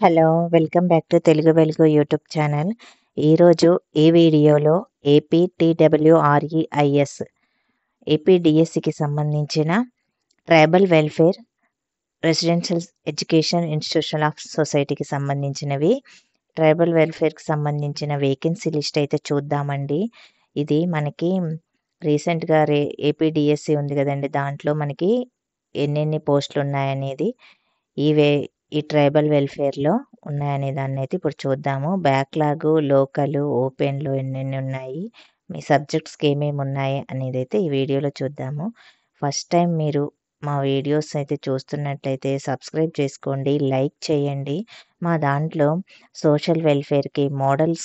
Hello! Welcome back to Telugu వెలుగు YouTube channel. ఈరోజు ఈ వీడియోలో ఏపీటీడబ్ల్యూఆర్ఈఐఎస్ ఏపీడీఎస్సీకి సంబంధించిన tribal welfare residential education institution of సొసైటీకి సంబంధించినవి. ట్రైబల్ వెల్ఫేర్‌కి సంబంధించిన వేకెన్సీ లిస్ట్ అయితే చూద్దామండి. ఇది మనకి రీసెంట్‌గా ఏపీడీఎస్సీ ఉంది కదండీ! దాంట్లో మనకి ఎన్నెన్ని పోస్టులున్నాయనేది ఈ ట్రైబల్ వెల్ఫేర్‌లో ఉన్నాయనే దాన్నైతే ఇప్పుడు చూద్దాము. బ్యాక్‌లాగు, లోకలు, ఓపెన్‌లో ఎన్నెన్ని ఉన్నాయి, మీ సబ్జెక్ట్స్‌కి ఏమేమి ఉన్నాయి అనేదైతే ఈ వీడియోలో చూద్దాము. ఫస్ట్ టైం మీరు మా వీడియోస్ అయితే చూస్తున్నట్లయితే సబ్స్క్రైబ్ చేసుకోండి, లైక్ చేయండి. మా దాంట్లో సోషల్ వెల్ఫేర్‌కి, మోడల్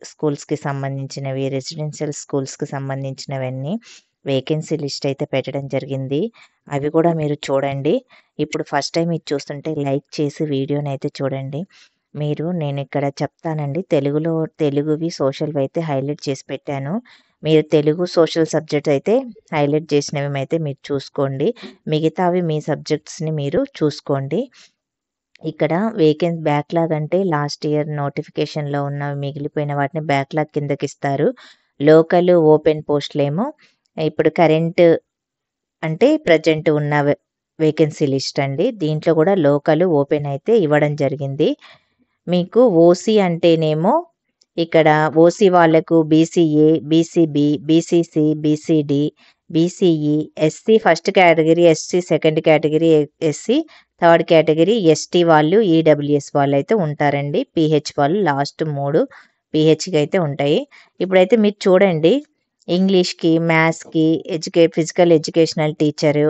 స్కూల్స్‌కి సంబంధించినవి, రెసిడెన్షియల్ స్కూల్స్‌కి సంబంధించినవన్నీ వేకెన్సీ లిస్ట్ అయితే పెట్టడం జరిగింది. అవి కూడా మీరు చూడండి. ఇప్పుడు ఫస్ట్ టైం ఇది చూస్తుంటే లైక్ చేసి వీడియోనైతే చూడండి. నేను ఇక్కడ చెప్తానండి. తెలుగువి సోషల్‌వి అయితే హైలైట్ చేసి పెట్టాను. మీరు తెలుగు సోషల్ సబ్జెక్ట్స్ అయితే హైలైట్ చేసినవి అయితే మీరు చూసుకోండి. మిగతావి మీ సబ్జెక్ట్స్‌ని మీరు చూసుకోండి. ఇక్కడ బ్యాక్‌లాగ్ అంటే లాస్ట్ ఇయర్ నోటిఫికేషన్‌లో ఉన్న మిగిలిపోయిన వాటిని బ్యాక్‌లాగ్ కిందకిస్తారు. లోకల్, ఓపెన్ పోస్టులేమో ఇప్పుడు కరెంట్ అంటే ప్రెజెంట్ ఉన్న వేకెన్సీ లిస్ట్ అండి. దీంట్లో కూడా లోకల్, ఓపెన్ అయితే ఇవ్వడం జరిగింది. మీకు ఓసీ అంటేనేమో ఇక్కడ ఓసీ వాళ్ళకు BCA, BCB, BCC, BCD, BCE, SC first category, SC second category, SC third category, ST వాళ్ళు, ఈడబ్ల్యూఎస్ వాళ్ళు అయితే ఉంటారండి. పీహెచ్ వాళ్ళు లాస్ట్ 3 పీహెచ్‌కి అయితే ఉంటాయి. ఇప్పుడైతే మీరు చూడండి. ఇంగ్లీష్‌కి, మ్యాథ్స్‌కి, physical educational teacher,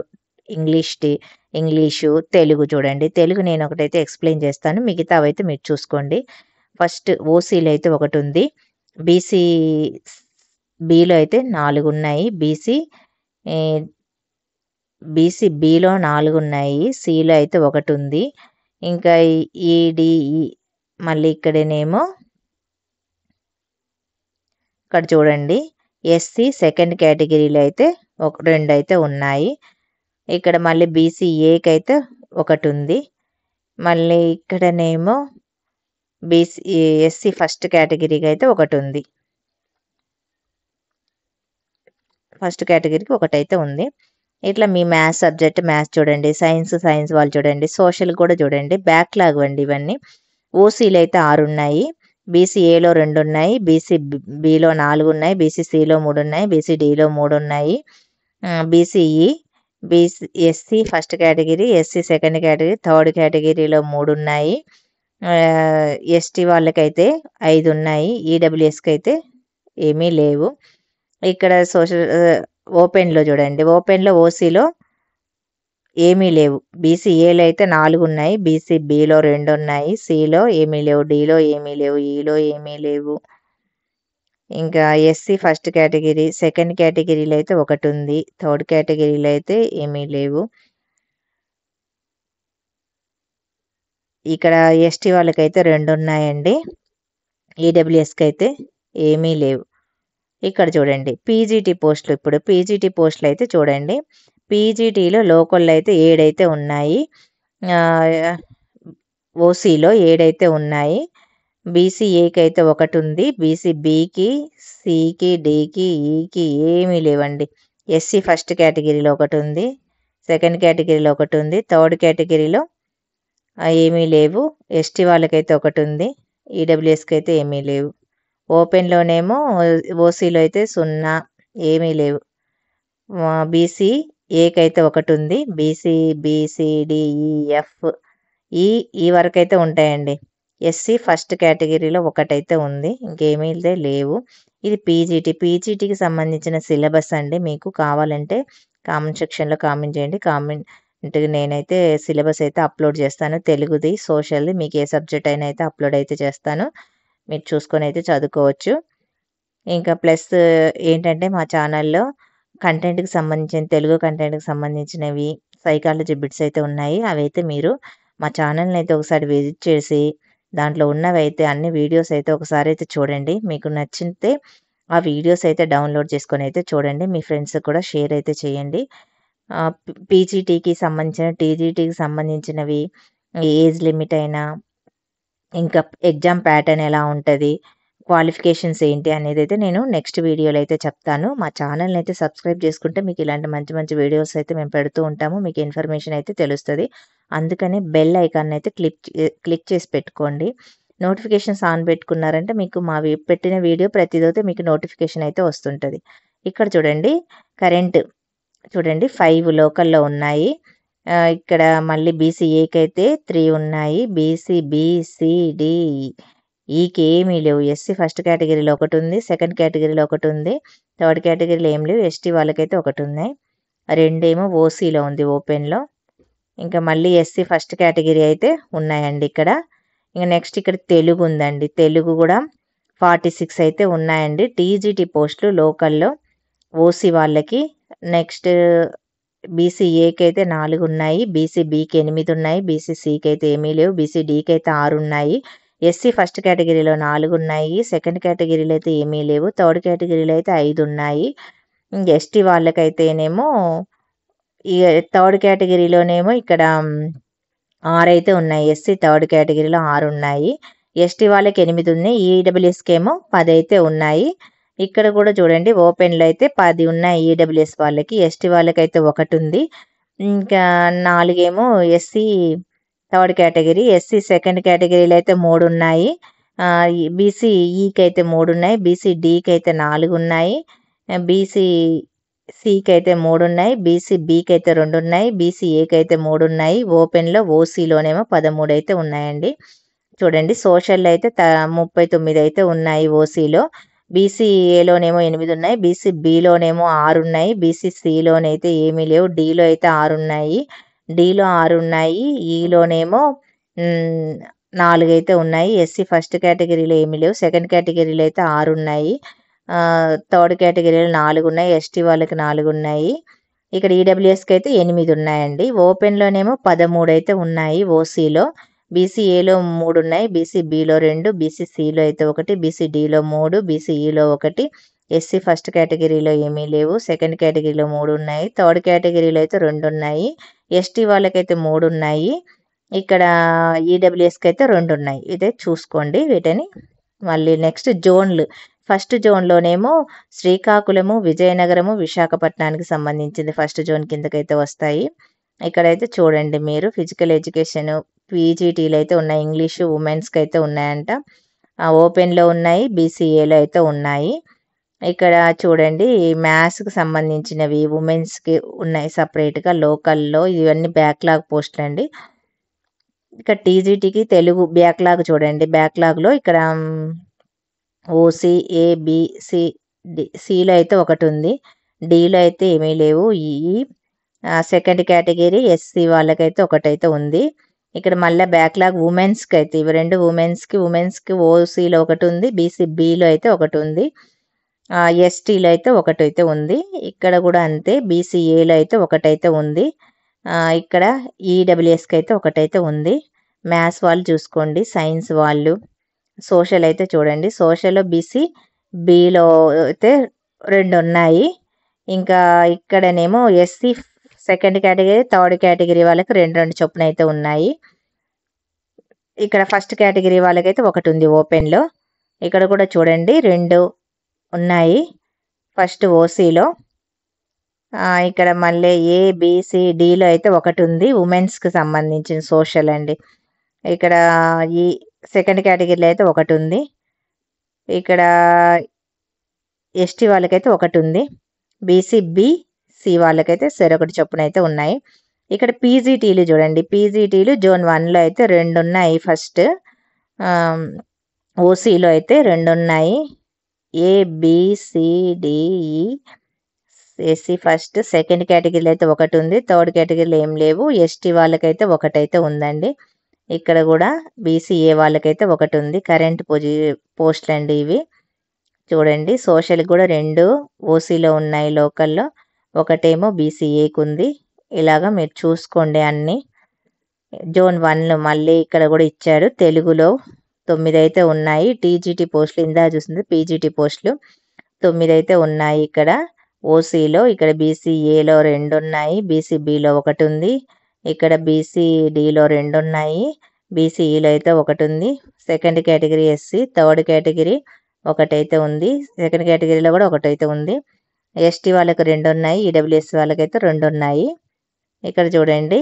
English, Telugu చూడండి. తెలుగు నేను ఒకటైతే ఎక్స్‌ప్లెయిన్ చేస్తాను. మిగతావైతే మీరు చూసుకోండి. ఫస్ట్ ఓసీలో అయితే ఒకటుంది. బీసీ బిలో అయితే 4 ఉన్నాయి. ఈ బీసీ బిలో 4 ఉన్నాయి. సిలో అయితే ఒకటుంది. ఇంకా ఈడీఈ మళ్ళీ ఇక్కడనేమో ఇక్కడ చూడండి. ఎస్సీ సెకండ్ కేటగిరీలో అయితే 2 అయితే ఉన్నాయి. ఇక్కడ మళ్ళీ బీసీఏకి అయితే ఒకటుంది. మళ్ళీ ఇక్కడనేమో ఎస్సీ ఫస్ట్ కేటగిరీకి అయితే ఒకటుంది. ఫస్ట్ కేటగిరీకి ఒకటైతే ఉంది. ఇట్లా మీ మ్యాథ్స్ సబ్జెక్ట్ మ్యాథ్స్ చూడండి. సైన్స్ వాళ్ళు చూడండి. సోషల్ కూడా చూడండి. బ్యాక్‌లాగ్ అండి ఇవన్నీ. ఓసీలో అయితే 6 ఉన్నాయి. బీసీఏలో 2 ఉన్నాయి. బీసీబీలో 4 ఉన్నాయి. బీసీసీలో 3 ఉన్నాయి. బీసీడీలో 3 ఉన్నాయి. BCE, SC first category, SC second category, third కేటగిరీలో 3 ఉన్నాయి. ఎస్టీ వాళ్ళకైతే 5 ఉన్నాయి. ఈడబ్ల్యూఎస్‌కి అయితే ఏమీ లేవు. ఇక్కడ ఓపెన్‌లో చూడండి. ఓపెన్‌లో ఓసీలో ఏమీ లేవు. బీసీఏలో అయితే 4 ఉన్నాయి. బీసీబీలో 2 ఉన్నాయి. సిలో ఏమీ లేవు. డీలో ఏమీ లేవు. ఈలో ఏమీ లేవు. ఇంకా ఎస్సీ ఫస్ట్ కేటగిరీ, సెకండ్ కేటగిరీలో అయితే ఒకటుంది. థర్డ్ కేటగిరీలో అయితే ఏమీ లేవు. ఇక్కడ ఎస్టీ వాళ్ళకైతే 2 ఉన్నాయండి. ఈడబ్ల్యూఎస్‌కి అయితే ఏమీ లేవు. ఇక్కడ చూడండి పీజీటీ పోస్టులు. ఇప్పుడు పీజీటీ పోస్టులు అయితే చూడండి. పీజీటీలో లోకల్‌లో అయితే 7 అయితే ఉన్నాయి. ఓసీలో 7 అయితే ఉన్నాయి. బీసీఏకి అయితే ఒకటుంది. బీసీబీకి, సికి, డీకి, ఈకి ఏమీ లేవండి. ఎస్సీ ఫస్ట్ కేటగిరీలో ఒకటుంది. సెకండ్ కేటగిరీలో ఒకటుంది. థర్డ్ కేటగిరీలో ఏమీ లేవు. ఎస్టీ వాళ్ళకైతే ఒకటుంది. ఈడబ్ల్యూఎస్‌కి అయితే ఏమీ లేవు. ఓపెన్‌లోనేమో ఓసీలో అయితే 0 ఏమీ లేవు. బీసీఏకి అయితే ఒకటుంది. బీసీడీఈఎఫ్ ఈ వరకైతే ఉంటాయండి. ఎస్సీ ఫస్ట్ కేటగిరీలో ఒకటైతే ఉంది. ఇంకేమీ లేవు. ఇది పీజీటీకి సంబంధించిన సిలబస్ అండి. మీకు కావాలంటే కామెంట్ సెక్షన్‌లో కామెంట్ చేయండి. కామెంట్‌కి నేనైతే సిలబస్ అయితే అప్లోడ్ చేస్తాను. తెలుగుది, సోషల్‌ది మీకు ఏ సబ్జెక్ట్ అయినా అయితే అప్లోడ్ అయితే చేస్తాను. మీరు చూసుకొని అయితే చదువుకోవచ్చు. ఇంకా ప్లస్ ఏంటంటే మా ఛానల్‌లో తెలుగు కంటెంట్‌కి సంబంధించినవి సైకాలజీ బిట్స్ అయితే ఉన్నాయి. అవైతే మీరు మా ఛానల్‌ని అయితే ఒకసారి విజిట్ చేసి దాంట్లో ఉన్నవైతే అన్ని వీడియోస్ అయితే ఒకసారి అయితే చూడండి. మీకు నచ్చితే ఆ వీడియోస్ అయితే డౌన్లోడ్ చేసుకొని అయితే చూడండి. మీ ఫ్రెండ్స్‌కి కూడా షేర్ అయితే చేయండి. టీజీటీకి సంబంధించినవి ఏజ్ లిమిట్ అయినా ఇంకా ఎగ్జామ్ ప్యాటర్న్ ఎలా ఉంటది, క్వాలిఫికేషన్స్ ఏంటి అనేదైతే నేను నెక్స్ట్ వీడియోలో అయితే చెప్తాను. మా ఛానల్‌ని అయితే సబ్స్క్రైబ్ చేసుకుంటే మీకు ఇలాంటి మంచి మంచి వీడియోస్ అయితే మేము పెడుతూ ఉంటాము. మీకు ఇన్ఫర్మేషన్ అయితే తెలుస్తది. అందుకనే బెల్ ఐకాన్ అయితే క్లిక్ చేసి పెట్టుకోండి. నోటిఫికేషన్స్ ఆన్ పెట్టుకున్నారంటే మీకు పెట్టిన వీడియో ప్రతిదైతే మీకు నోటిఫికేషన్ అయితే వస్తుంటది. ఇక్కడ చూడండి కరెంట్ చూడండి 5 లోకల్‌లో ఉన్నాయి. ఇక్కడ మళ్ళీ బీసీఏకి అయితే 3 ఉన్నాయి. బీసీ, బి, సి, డి, ఈకి ఏమీ లేవు. ఎస్సీ ఫస్ట్ కేటగిరీలో ఒకటుంది. సెకండ్ కేటగిరీలో ఒకటుంది. థర్డ్ కేటగిరీలో ఏం లేవు. ఎస్టీ వాళ్ళకైతే ఒకటున్నాయి. 2 ఏమో ఓసీలో ఉంది ఓపెన్‌లో. ఇంకా మళ్ళీ ఎస్సీ ఫస్ట్ కేటగిరీ అయితే ఉన్నాయండి ఇక్కడ. ఇంక నెక్స్ట్ ఇక్కడ తెలుగు ఉందండి. తెలుగు కూడా 46 అయితే ఉన్నాయండి. టీజీటీ పోస్టులు లోకల్‌లో ఓసీ వాళ్ళకి. నెక్స్ట్ బీసీఏకి అయితే 4 ఉన్నాయి. బీసీబీకి 8 ఉన్నాయి. బీసీసీకి అయితే ఏమీ లేవు. బీసీడీకి అయితే 6 ఉన్నాయి. ఎస్సీ ఫస్ట్ కేటగిరీలో 4 ఉన్నాయి. సెకండ్ కేటగిరీలో అయితే ఏమీ లేవు. థర్డ్ కేటగిరీలో అయితే 5 ఉన్నాయి. ఇంక ఎస్టీ వాళ్ళకైతేనేమో ఈ థర్డ్ కేటగిరీలోనేమో ఇక్కడ 6 అయితే ఉన్నాయి. ఎస్సీ థర్డ్ కేటగిరీలో 6 ఉన్నాయి. ఎస్టీ వాళ్ళకి 8 ఉన్నాయి. ఈడబ్ల్యూఎస్కి ఏమో 10 అయితే ఉన్నాయి. ఇక్కడ కూడా చూడండి ఓపెన్‌లో అయితే 10 ఉన్నాయి ఈడబ్ల్యూఎస్ వాళ్ళకి. ఎస్టీ వాళ్ళకైతే 1 ఉంది. ఇంకా 4 ఏమో SC third category. SC second కేటగిరీలో అయితే 3 ఉన్నాయి. బీసీఈకి అయితే 3 ఉన్నాయి. బీసీడీకి అయితే 4 ఉన్నాయి. బీసీసీకి అయితే 3 ఉన్నాయి. బీసీబీకి అయితే 2 ఉన్నాయి. బీసీఏకి అయితే 3 ఉన్నాయి. ఓపెన్‌లో ఓసీలోనేమో 13 అయితే ఉన్నాయండి. చూడండి సోషల్‌లో అయితే 39 అయితే ఉన్నాయి ఓసీలో. బీసీఏలోనేమో 8 ఉన్నాయి. బీసీబీలోనేమో 6 ఉన్నాయి. బీసీసీలోనైతే ఏమీ లేవు. డీలో అయితే 6 ఉన్నాయి. డీలో 6 ఉన్నాయి. ఈలోనేమో 4 అయితే ఉన్నాయి. ఎస్సీ ఫస్ట్ కేటగిరీలో ఏమీ లేవు. సెకండ్ కేటగిరీలో అయితే 6 ఉన్నాయి. థర్డ్ కేటగిరీలో 4 ఉన్నాయి. ఎస్టీ వాళ్ళకి 4 ఉన్నాయి. ఇక్కడ ఈడబ్ల్యూఎస్కి అయితే 8 ఉన్నాయండి. ఓపెన్‌లోనేమో 13 అయితే ఉన్నాయి ఓసీలో. బీసీఏలో 3 ఉన్నాయి. బీసీబీలో 2, బీసీసీలో అయితే 1, బీసీడీలో 3, బీసీఈలో 1. ఎస్సీ ఫస్ట్ కేటగిరీలో ఏమీ లేవు. సెకండ్ కేటగిరీలో 3 ఉన్నాయి. థర్డ్ కేటగిరీలో అయితే 2 ఉన్నాయి. ఎస్టీ వాళ్ళకైతే 3 ఉన్నాయి. ఇక్కడ ఈడబ్ల్యూఎస్కి అయితే 2 ఉన్నాయి. ఇదే చూసుకోండి వీటిని. మళ్ళీ నెక్స్ట్ జోన్లు. ఫస్ట్ జోన్‌లోనేమో శ్రీకాకుళము, విజయనగరము, విశాఖపట్నానికి సంబంధించింది ఫస్ట్ జోన్ కిందకైతే వస్తాయి. ఇక్కడైతే చూడండి మీరు ఫిజికల్ ఎడ్యుకేషన్ పీజీటీలు అయితే ఉన్నాయి. ఇంగ్లీషు ఉమెన్స్‌కి అయితే ఉన్నాయంట. ఓపెన్‌లో ఉన్నాయి. బీసీఏలో అయితే ఉన్నాయి. ఇక్కడ చూడండి మ్యాథ్స్‌కి సంబంధించినవి ఉమెన్స్‌కి ఉన్నాయి సపరేట్‌గా లోకల్‌లో. ఇవన్నీ బ్యాక్‌లాగ్ పోస్టులండి. ఇక్కడ టీజీటీకి తెలుగు బ్యాక్‌లాగ్ చూడండి. బ్యాక్‌లాగ్‌లో ఇక్కడ ఓసీ, ఏ, బి, సి, డి, సిలో అయితే 1 ఉంది. డీలో అయితే ఏమీ లేవు. సెకండ్ కేటగిరీ ఎస్సీ వాళ్ళకైతే 1 అయితే ఉంది. ఇక్కడ మళ్ళీ బ్యాక్‌లాగ్ ఉమెన్స్‌కి అయితే ఇవి 2 ఉమెన్స్‌కి ఓసీలో 1 ఉంది. బీసీబీలో అయితే 1 ఉంది. ఎస్టీలో అయితే 1 అయితే ఉంది. ఇక్కడ కూడా అంతే. బీసీఏలో అయితే 1 అయితే ఉంది. ఇక్కడ ఈడబ్ల్యూఎస్కి అయితే 1 అయితే ఉంది. మ్యాథ్స్ వాళ్ళు చూసుకోండి. సైన్స్ వాళ్ళు. సోషల్ అయితే చూడండి. సోషల్‌లో బీసీబీలో అయితే 2 ఉన్నాయి. ఇంకా ఇక్కడనేమో SC second category, third category వాళ్ళకి 2, 2 చొప్పున అయితే ఉన్నాయి. ఇక్కడ ఫస్ట్ కేటగిరీ వాళ్ళకైతే 1 ఉంది ఓపెన్‌లో. ఇక్కడ కూడా చూడండి 2 ఉన్నాయి. ఫస్ట్ ఓసీలో. ఇక్కడ మళ్ళీ ఏ, బి, సి, డీలో అయితే 1 ఉంది. ఉమెన్స్‌కి సంబంధించిన సోషల్ అండి. ఇక్కడ ఈ సెకండ్ కేటగిరీలో అయితే 1 ఉంది. ఇక్కడ ఎస్టీ వాళ్ళకైతే 1 ఉంది. బీసీబీ, సి వాళ్ళకైతే చెరొకటి చొప్పున అయితే ఉన్నాయి. ఇక్కడ పీజీటీలు చూడండి. పీజీటీలు జోన్ 1లో అయితే 2 ఉన్నాయి ఫస్ట్. ఓసీలో అయితే 2 ఉన్నాయి. ఏ, బి, సి, డి, ఈ, ఎస్సీ ఫస్ట్ సెకండ్ కేటగిరీలో అయితే 1 ఉంది. థర్డ్ కేటగిరీలో ఏం లేవు. ఎస్టీ వాళ్ళకైతే 1 అయితే ఉందండి. ఇక్కడ కూడా బీసీఏ వాళ్ళకైతే 1 ఉంది. కరెంట్ పోస్టులు అండి ఇవి. చూడండి సోషల్‌కి కూడా 2 ఓసీలో ఉన్నాయి లోకల్‌లో. ఒకటేమో బీసీఏకి ఉంది. ఇలాగా మీరు చూసుకోండి అన్నీ. జోన్ 1 మళ్ళీ ఇక్కడ కూడా ఇచ్చాడు. తెలుగులో 9 అయితే ఉన్నాయి. టీజీటీ పోస్టులు ఇందాక చూసింది పీజీటీ పోస్టులు 9 అయితే ఉన్నాయి ఇక్కడ ఓసీలో. ఇక్కడ బీసీఏలో 2 ఉన్నాయి. బీసీబీలో 1 ఉంది. ఇక్కడ బీసీడీలో 2 ఉన్నాయి. బీసీఈలో అయితే ఒకటి ఉంది. Second category SC, third category ఒకటైతే ఉంది. సెకండ్ కేటగిరీలో కూడా ఒకటైతే ఉంది. ఎస్టీ వాళ్ళకి 2 ఉన్నాయి. ఈడబ్ల్యూఎస్ వాళ్ళకైతే 2 ఉన్నాయి. ఇక్కడ చూడండి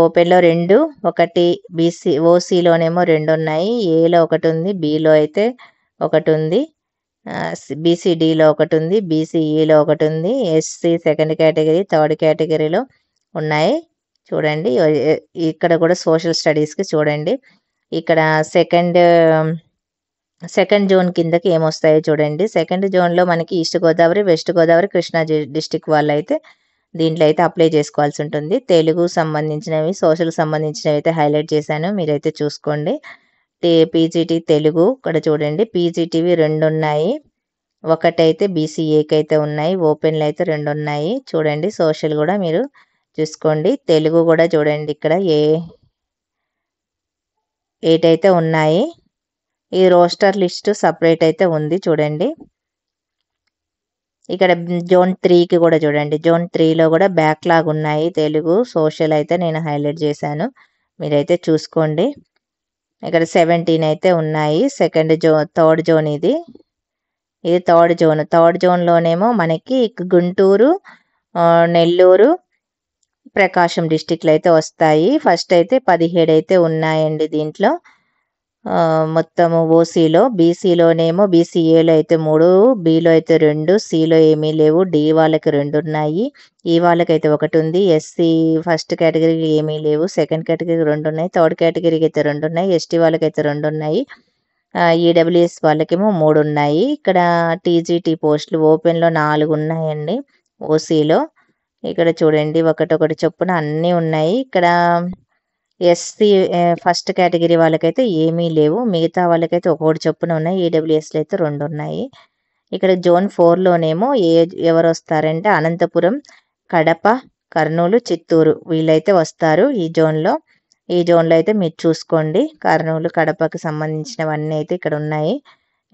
ఓపెన్లో 2, ఒకటి బీసీ ఓసీలోనేమో 2 ఉన్నాయి. ఏలో ఒకటి ఉంది, బిలో అయితే ఒకటి ఉంది, బీసీడీలో ఒకటి ఉంది, బీసీఈలో ఒకటి ఉంది, ఎస్సీ సెకండ్ కేటగిరీ, థర్డ్ కేటగిరీలో ఉన్నాయి. చూడండి ఇక్కడ కూడా సోషల్ స్టడీస్కి చూడండి. ఇక్కడ సెకండ్ జోన్ కిందకి ఏమొస్తాయో చూడండి. సెకండ్ జోన్లో మనకి east Godavari, west Godavari, Krishna district వాళ్ళు అయితే దీంట్లో అయితే అప్లై చేసుకోవాల్సి ఉంటుంది. తెలుగు సంబంధించినవి, సోషల్ సంబంధించినవి అయితే హైలైట్ చేశాను, మీరైతే చూసుకోండి. పీజీటీ తెలుగు ఇక్కడ చూడండి, పీజీటీవి 2 ఉన్నాయి, ఒకటైతే బీసీఏకి అయితే ఉన్నాయి, ఓపెన్లో అయితే 2 ఉన్నాయి. చూడండి సోషల్ కూడా మీరు చూసుకోండి. తెలుగు కూడా చూడండి ఇక్కడ 8 అయితే ఉన్నాయి. ఈ రోస్టర్ లిస్ట్ సపరేట్ అయితే ఉంది చూడండి. ఇక్కడ జోన్ 3కి కూడా చూడండి, జోన్ 3లో కూడా బ్యాక్లాగ్ ఉన్నాయి. తెలుగు సోషల్ అయితే నేను హైలైట్ చేశాను, మీరైతే చూసుకోండి. ఇక్కడ 17 అయితే ఉన్నాయి. థర్డ్ జోన్ ఇది థర్డ్ జోన్. థర్డ్ జోన్లోనేమో మనకి గుంటూరు, నెల్లూరు, ప్రకాశం డిస్టిక్లు అయితే వస్తాయి. ఫస్ట్ అయితే 17 అయితే ఉన్నాయండి దీంట్లో మొత్తము ఓసీలో. బీసీలోనేమో బీసీఏలో అయితే 3, బీలో అయితే 2, సిలో ఏమీ లేవు, డి వాళ్ళకి 2 ఉన్నాయి, ఈ వాళ్ళకైతే ఒకటి ఉంది, ఎస్సీ ఫస్ట్ కేటగిరీకి ఏమీ లేవు, సెకండ్ కేటగిరీకి 2 ఉన్నాయి, థర్డ్ కేటగిరీకి అయితే 2 ఉన్నాయి, ఎస్టీ వాళ్ళకైతే 2 ఉన్నాయి, ఈడబ్ల్యూఎస్ వాళ్ళకేమో 3 ఉన్నాయి. ఇక్కడ టీజీటీ పోస్టులు ఓపెన్లో 4 ఉన్నాయండి ఓసీలో. ఇక్కడ చూడండి ఒకటొకటి చొప్పున అన్నీ ఉన్నాయి. ఇక్కడ ఎస్సీ ఫస్ట్ కేటగిరీ వాళ్ళకైతే ఏమీ లేవు, మిగతా వాళ్ళకైతే ఒకటి చొప్పున ఉన్నాయి, ఈడబ్ల్యూఎస్లో అయితే 2 ఉన్నాయి. ఇక్కడ జోన్ 4లోనేమో ఎవరు వస్తారంటే అనంతపురం, కడప, కర్నూలు, చిత్తూరు వీళ్ళైతే వస్తారు ఈ జోన్లో. ఈ జోన్లో అయితే మీరు చూసుకోండి, కర్నూలు, కడపకి సంబంధించినవన్నీ అయితే ఇక్కడ ఉన్నాయి.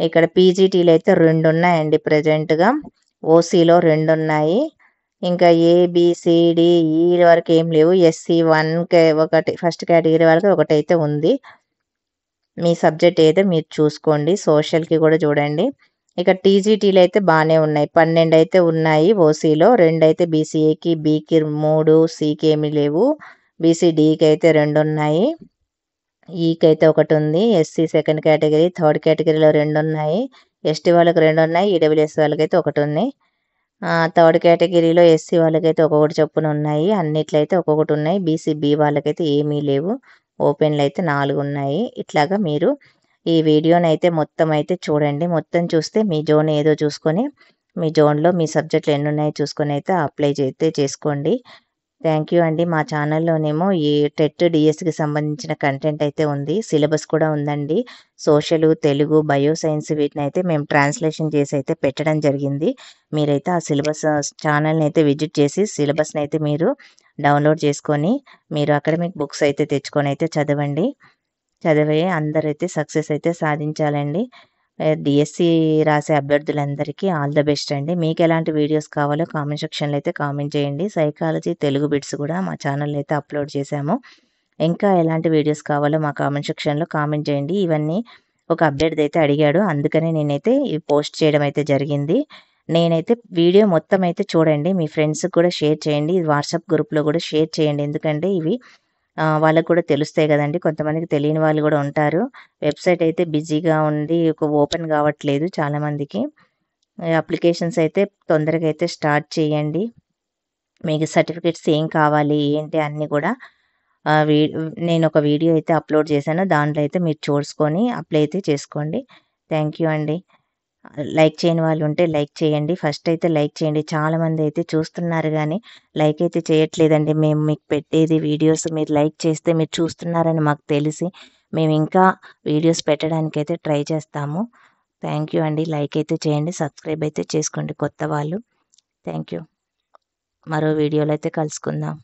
ఇక్కడ పీజీటీలు అయితే 2 ఉన్నాయండి ప్రజెంట్గా, ఓసీలో 2 ఉన్నాయి, ఇంకా ఏబిసిడిఈ వరకు ఏం లేవు. ఎస్సీ 1 ఒకటి ఫస్ట్ కేటగిరీ వాళ్ళకి ఒకటైతే ఉంది. మీ సబ్జెక్ట్ ఏదో మీరు చూసుకోండి. సోషల్కి కూడా చూడండి. ఇక టీజీటీలు అయితే బాగానే ఉన్నాయి, 12 అయితే ఉన్నాయి ఓసీలో, 2 అయితే బీసీఏకి, బీకి 3, సికి ఏమీ లేవు, బీసీడీకి అయితే 2 ఉన్నాయి, ఈకి అయితే ఒకటి ఉంది, ఎస్సీ సెకండ్ కేటగిరీ, థర్డ్ కేటగిరీలో 2 ఉన్నాయి, ఎస్టీ వాళ్ళకి 2 ఉన్నాయి, ఈడబ్ల్యూఎస్ వాళ్ళకైతే ఒకటి ఉన్నాయి. థర్డ్ కేటగిరీలో ఎస్సీ వాళ్ళకైతే ఒక్కొక్కటి చొప్పున ఉన్నాయి, అన్నిట్లయితే ఒక్కొక్కటి ఉన్నాయి. బీసీబీ వాళ్ళకైతే ఏమీ లేవు, ఓపెన్లు అయితే 4 ఉన్నాయి. ఇట్లాగా మీరు ఈ వీడియోని అయితే మొత్తం అయితే చూడండి. మొత్తం చూస్తే మీ జోన్ ఏదో చూసుకొని మీ జోన్లో మీ సబ్జెక్టులు ఎన్ని ఉన్నాయో చూసుకొని అయితే అప్లై అయితే చేసుకోండి. థ్యాంక్ యూ అండి. మా ఛానల్లోనేమో ఈ టెట్ డిఎస్సికి సంబంధించిన కంటెంట్ అయితే ఉంది, సిలబస్ కూడా ఉందండి. సోషల్, తెలుగు, బయో సైన్స్ వీటిని అయితే మేము ట్రాన్స్లేషన్ చేసి అయితే పెట్టడం జరిగింది. మీరైతే ఆ సిలబస్ ఛానల్ని అయితే విజిట్ చేసి సిలబస్ని అయితే మీరు డౌన్లోడ్ చేసుకొని మీరు అకాడమిక్ బుక్స్ అయితే తెచ్చుకొని అయితే చదివి అందరైతే సక్సెస్ అయితే సాధించాలండి. డిఎస్సి రాసే అభ్యర్థులందరికీ ఆల్ ద బెస్ట్ అండి. మీకు ఎలాంటి వీడియోస్ కావాలో కామెంట్ సెక్షన్లో అయితే కామెంట్ చేయండి. సైకాలజీ తెలుగు బిట్స్ కూడా మా ఛానల్లో అయితే అప్లోడ్ చేశాము. ఇంకా ఎలాంటి వీడియోస్ కావాలో మా కామెంట్ సెక్షన్లో కామెంట్ చేయండి. ఇవన్నీ ఒక అప్డేట్ అయితే అడిగాడు, అందుకనే నేనైతే ఇవి పోస్ట్ చేయడం అయితే జరిగింది. నేనైతే వీడియో మొత్తం అయితే చూడండి, మీ ఫ్రెండ్స్కి కూడా షేర్ చేయండి, వాట్సాప్ గ్రూప్లో కూడా షేర్ చేయండి, ఎందుకంటే ఇవి వాళ్ళకు కూడా తెలుస్తాయి కదండి. కొంతమందికి తెలియని వాళ్ళు కూడా ఉంటారు. వెబ్సైట్ అయితే బిజీగా ఉంది, ఓపెన్ కావట్లేదు చాలామందికి. అప్లికేషన్స్ అయితే తొందరగా అయితే స్టార్ట్ చేయండి. మీకు సర్టిఫికేట్స్ ఏం కావాలి ఏంటి అన్నీ కూడా నేను ఒక వీడియో అయితే అప్లోడ్ చేశాను, దాంట్లో అయితే మీరు చూసుకొని అప్లై అయితే చేసుకోండి. థ్యాంక్ యూ అండి. లైక్ చేయని వాళ్ళు ఉంటే లైక్ చేయండి, ఫస్ట్ అయితే లైక్ చేయండి. చాలామంది అయితే చూస్తున్నారు కానీ లైక్ అయితే చేయట్లేదండి. మేము మీకు పెట్టేది వీడియోస్ మీరు లైక్ చేస్తే మీరు చూస్తున్నారని మాకు తెలిసి మేము ఇంకా వీడియోస్ పెట్టడానికి అయితే ట్రై చేస్తాము. థ్యాంక్ యూ అండి. లైక్ అయితే చేయండి, సబ్స్క్రైబ్ అయితే చేసుకోండి కొత్త వాళ్ళు. Thank you. మరో వీడియోలో అయితే కలుసుకుందాం.